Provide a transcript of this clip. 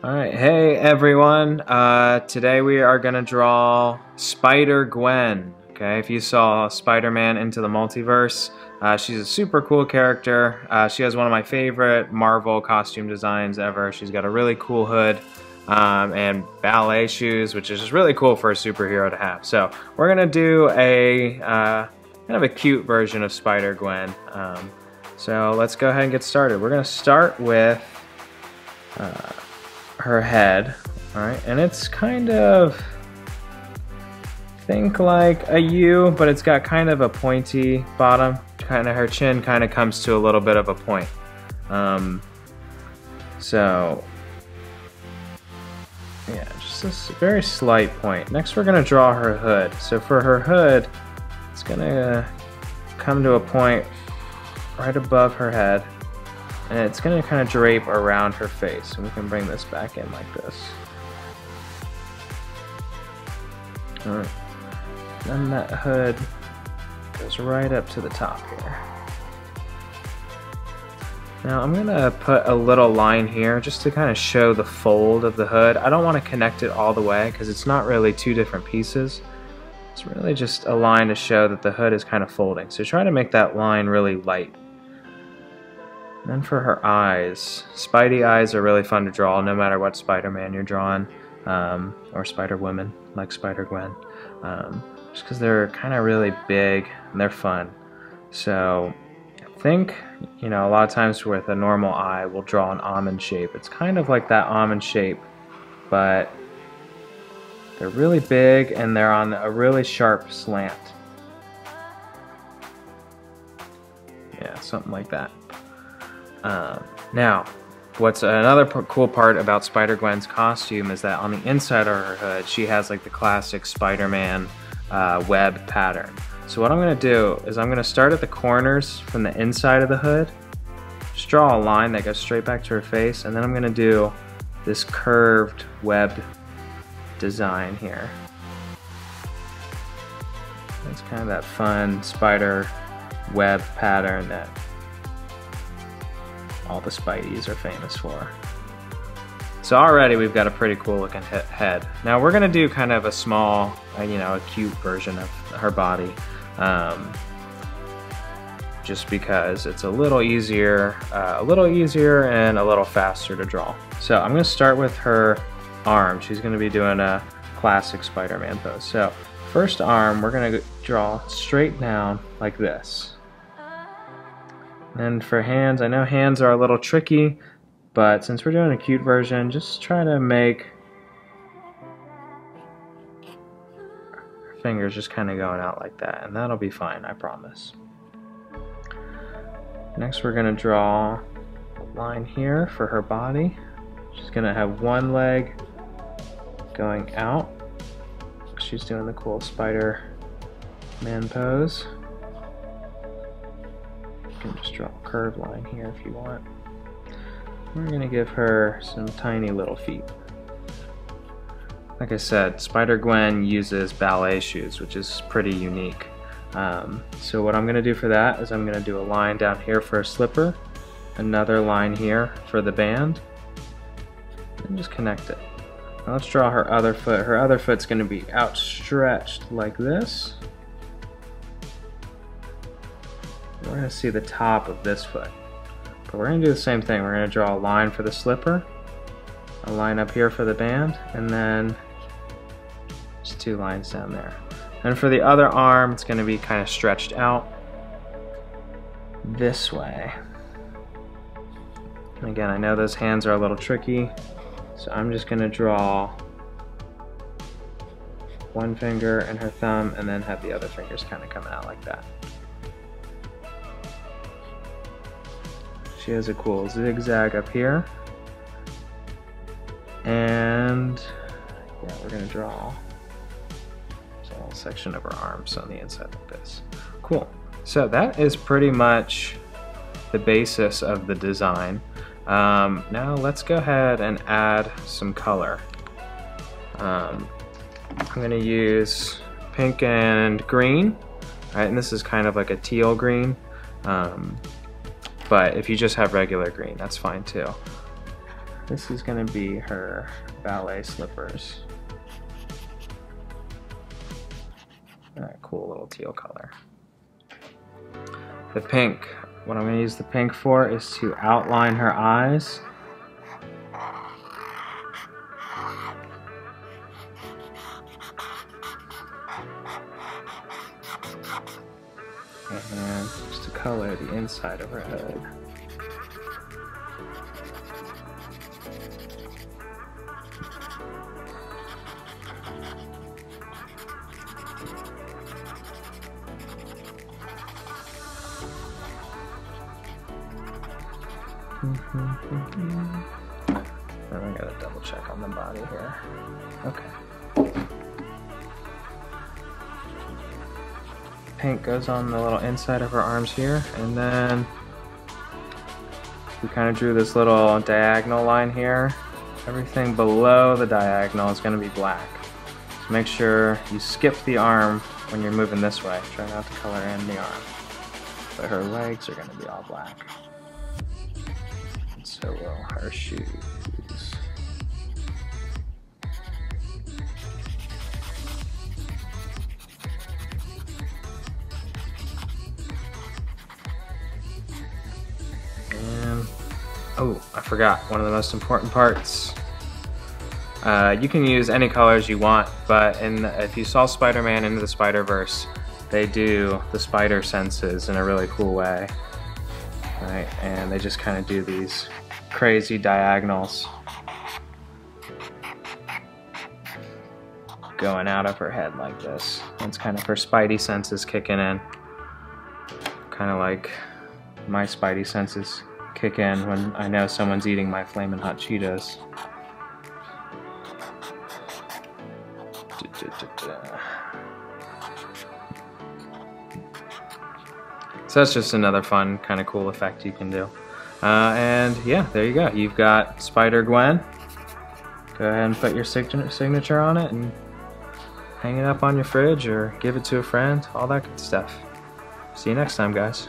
Alright, hey everyone. Today we are going to draw Spider-Gwen. Okay, if you saw Spider-Man Into the Multiverse, she's a super cool character. She has one of my favorite Marvel costume designs ever. She's got a really cool hood and ballet shoes, which is just really cool for a superhero to have. So we're going to do a kind of a cute version of Spider-Gwen. So let's go ahead and get started. We're going to start with her head, alright, and it's kind of, think like a U, but it's got kind of a pointy bottom. Kind of her chin kind of comes to a little bit of a point. So yeah, just this very slight point. Next we're going to draw her hood. So for her hood, it's going to come to a point right above her head. And it's going to kind of drape around her face. And we can bring this back in like this. Alright. Then that hood goes right up to the top here. Now I'm going to put a little line here just to kind of show the fold of the hood. I don't want to connect it all the way because it's not really two different pieces. It's really just a line to show that the hood is kind of folding. So try to make that line really light. Then for her eyes, Spidey eyes are really fun to draw no matter what Spider-Man you're drawing, or Spider-Woman like Spider-Gwen, just because they're kind of really big and they're fun. So I think, you know, a lot of times with a normal eye we'll draw an almond shape. It's kind of like that almond shape, but they're really big and they're on a really sharp slant. Yeah, something like that. Now, what's another cool part about Spider-Gwen's costume is that on the inside of her hood, she has like the classic Spider-Man web pattern. So what I'm going to do is I'm going to start at the corners from the inside of the hood, just draw a line that goes straight back to her face, and then I'm going to do this curved webbed design here. It's kind of that fun spider web pattern that all the Spideys are famous for. So already we've got a pretty cool looking head. Now we're gonna do kind of a small, you know, a cute version of her body, just because it's a little easier and a little faster to draw. So I'm gonna start with her arm. She's gonna be doing a classic Spider-Man pose. So first arm, we're gonna draw straight down like this. And for hands, I know hands are a little tricky, but since we're doing a cute version, just try to make her fingers just kind of going out like that, and that'll be fine, I promise. Next we're going to draw a line here for her body. She's going to have one leg going out. She's doing the cool Spider-Man pose. You can just draw a curved line here if you want. We're going to give her some tiny little feet. Like I said, Spider-Gwen uses ballet shoes, which is pretty unique. So what I'm going to do for that is I'm going to do a line down here for a slipper, another line here for the band, and just connect it. Now let's draw her other foot. Her other foot's going to be outstretched like this. We're going to see the top of this foot. But we're going to do the same thing. We're going to draw a line for the slipper, a line up here for the band, and then just two lines down there. And for the other arm, it's going to be kind of stretched out this way. And again, I know those hands are a little tricky, so I'm just going to draw one finger and her thumb, and then have the other fingers kind of coming out like that. She has a cool zigzag up here, and yeah, we're gonna draw a little section of her arms on the inside like this. Cool. So that is pretty much the basis of the design. Now let's go ahead and add some color. I'm gonna use pink and green. All right, and this is kind of like a teal green. But if you just have regular green, that's fine too. this is going to be her ballet slippers. Cool little teal color. The pink, what I'm going to use the pink for is to outline her eyes. And just to color the inside of her head. I gotta double check on the body here. Okay. Pink goes on the little inside of her arms here, and then we kind of drew this little diagonal line here. Everything below the diagonal is going to be black. So make sure you skip the arm when you're moving this way. Try not to color in the arm. But her legs are going to be all black. And so will her shoes. Oh, I forgot one of the most important parts. You can use any colors you want, but if you saw Spider-Man Into the Spider-Verse, they do the spider senses in a really cool way. Right? And they just kind of do these crazy diagonals going out of her head like this. It's kind of her spidey senses kicking in. Kind of like my spidey senses kick in when I know someone's eating my Flamin' Hot Cheetos. So that's just another fun, kind of cool effect you can do. And yeah, there you go. You've got Spider-Gwen. Go ahead and put your signature on it and hang it up on your fridge or give it to a friend, all that good stuff. See you next time, guys.